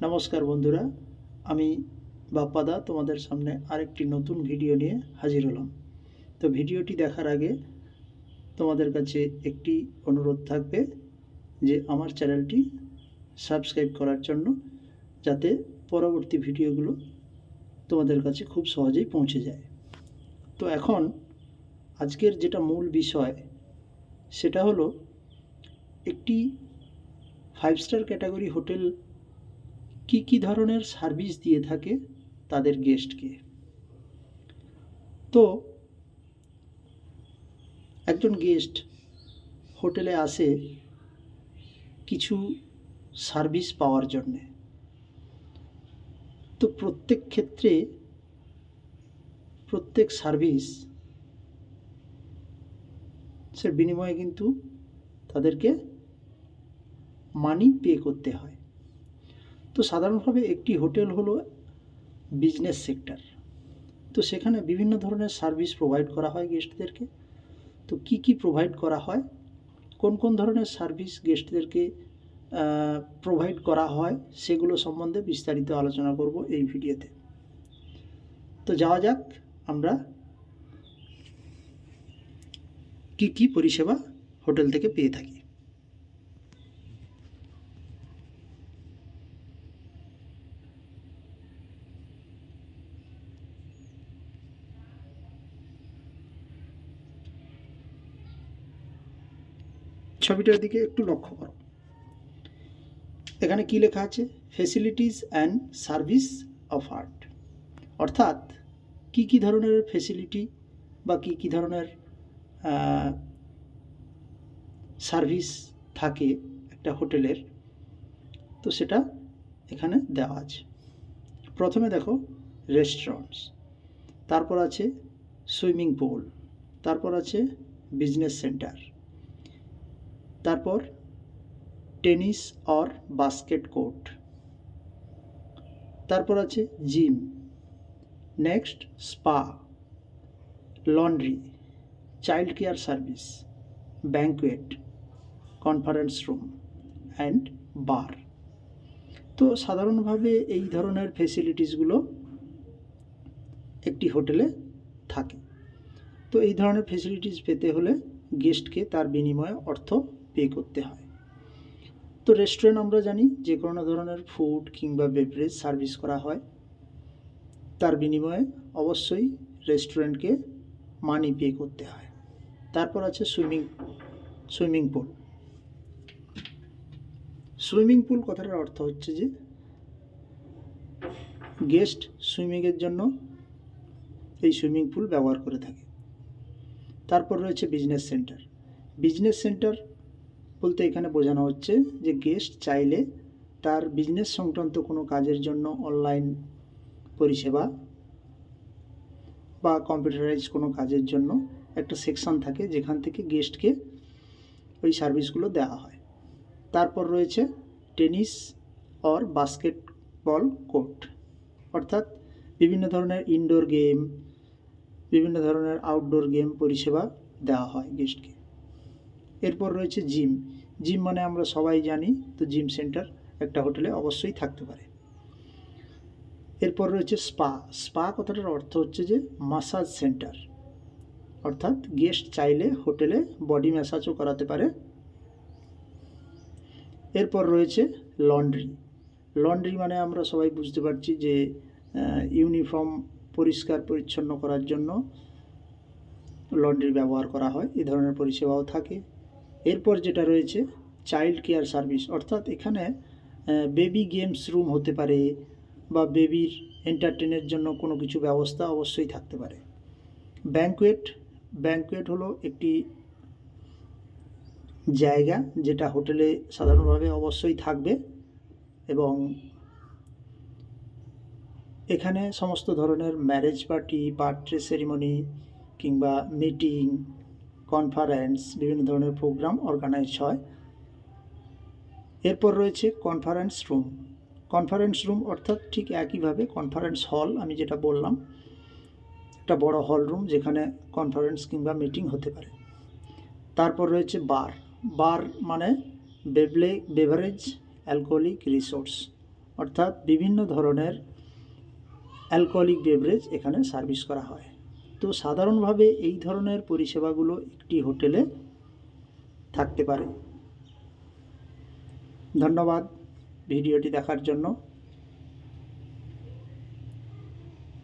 নমস্কার বন্ধুরা, আমি বাপ্পাদা তোমাদের সামনে আরেকটি নতুন ভিডিও নিয়ে হাজির হলাম। তো ভিডিওটি দেখার আগে তোমাদের কাছে একটি অনুরোধ থাকবে যে আমার চ্যানেলটি সাবস্ক্রাইব করার জন্য, যাতে পরবর্তী ভিডিওগুলো তোমাদের কাছে খুব সহজেই পৌঁছে যায়। তো এখন আজকের যেটা মূল বিষয় সেটা হলো একটি 5 স্টার ক্যাটাগরি হোটেল কি ধরনের সার্ভিস দিয়ে থাকে তাদের গেস্টকে। তো একজন গেস্ট হোটেলে আসে কিছু সার্ভিস পাওয়ার জন্যে। তো প্রত্যেক ক্ষেত্রে প্রত্যেক সার্ভিস সে বিনিময়ে কিন্তু তাদেরকে মানি পে করতে হয়। তো সাধারণভাবে একটি হোটেল হলো বিজনেস সেক্টর। তো সেখানে বিভিন্ন ধরনের সার্ভিস প্রোভাইড করা হয় গেস্টদেরকে। তো কি প্রোভাইড করা হয়, কোন ধরনের সার্ভিস গেস্টদেরকে প্রোভাইড করা হয়, সেগুলো সম্বন্ধে বিস্তারিত আলোচনা করব এই ভিডিওতে। তো যাওয়া যাক আমরা কি পরিষেবা হোটেল থেকে পেয়ে থাকি। ছবিটার দিকে একটু লক্ষ্য করো। এখানে কি লেখা আছে? Facilities and service offered. অর্থাৎ কি ধরনের ফেসিলিটি বা কি ধরনের সার্ভিস থাকে একটা হোটেলের, তো সেটা এখানে দেওয়া আছে। প্রথমে দেখো রেস্টুরেন্টস, তারপর আছে সুইমিং পুল, তারপর আছে বিজনেস সেন্টার, তারপর টেনিস অর বাস্কেট কোর্ট, তারপর আছে gym, next spa, laundry, child care service, banquet, conference room and bar. তো সাধারণভাবে এই ধরনের ফেসিলিটিসগুলো একটি হোটেলে থাকে। তো এই ধরনের ফেসিলিটিস পেতে হলে গেস্টকে তার বিনিময়ে অর্থ পে করতে হয়। তো রেস্টুরেন্ট আমরা জানি যে কোনো ধরনের ফুড কিংবা বেভারেজ সার্ভিস করা হয়, তার বিনিময়ে অবশ্যই রেস্টুরেন্টকে মানি পে করতে হয়। তারপর আছে সুইমিং পুল। সুইমিং পুল কথাটার অর্থ হচ্ছে যে গেস্ট সুইমিংয়ের জন্য এই সুইমিং পুল ব্যবহার করে থাকে। তারপর রয়েছে বিজনেস সেন্টার। বিজনেস সেন্টার বলতে এখানে বোঝানো হচ্ছে যে গেস্ট চাইলে তার বিজনেস সংক্রান্ত কোনো কাজের জন্য অনলাইন পরিষেবা বা কম্পিউটারাইজ কোনো কাজের জন্য একটা সেকশন থাকে যেখান থেকে গেস্টকে ওই সার্ভিসগুলো দেওয়া হয়। তারপর রয়েছে টেনিস অর বাস্কেটবল কোর্ট, অর্থাৎ বিভিন্ন ধরনের ইনডোর গেম, বিভিন্ন ধরনের আউটডোর গেম পরিষেবা দেওয়া হয় গেস্টকে। এরপর রয়েছে জিম। জিম মানে আমরা সবাই জানি, তো জিম সেন্টার একটা হোটেলে অবশ্যই থাকতে পারে। এরপর রয়েছে স্পা। স্পা কথাটার অর্থ হচ্ছে যে মাসাজ সেন্টার, অর্থাৎ গেস্ট চাইলে হোটেলে বডি ম্যাসাজও করাতে পারে। এরপর রয়েছে লন্ড্রি। লন্ড্রি মানে আমরা সবাই বুঝতে পারছি যে ইউনিফর্ম পরিষ্কার পরিচ্ছন্ন করার জন্য লন্ড্রি ব্যবহার করা হয়, এই ধরনের পরিষেবাও থাকে। এরপর যেটা রয়েছে চাইল্ড কেয়ার সার্ভিস, অর্থাৎ এখানে বেবি গেমস রুম হতে পারে বা বেবির এন্টারটেনের জন্য কোনো কিছু ব্যবস্থা অবশ্যই থাকতে পারে। ব্যাঙ্কুয়েট হলো একটি জায়গা যেটা হোটেলে সাধারণভাবে অবশ্যই থাকবে, এবং এখানে সমস্ত ধরনের ম্যারেজ পার্টি, বার্থডে সেরিমনি কিংবা মিটিং, কনফারেন্স, বিভিন্ন ধরনের প্রোগ্রাম অর্গানাইজ হয়। এরপর রয়েছে কনফারেন্স রুম। কনফারেন্স রুম অর্থাৎ ঠিক একইভাবে কনফারেন্স হল, আমি যেটা বললাম, একটা বড় হল রুম যেখানে কনফারেন্স কিংবা মিটিং হতে পারে। তারপর রয়েছে বার। বার মানে বেভারেজ অ্যালকোহলিক রিসোর্স, অর্থাৎ বিভিন্ন ধরনের অ্যালকোহলিক বেভারেজ এখানে সার্ভিস করা হয়। তো সাধারণভাবে এই ধরনের পরিষেবাগুলো একটি হোটেলে থাকতে পারে। ধন্যবাদ ভিডিওটি দেখার জন্য।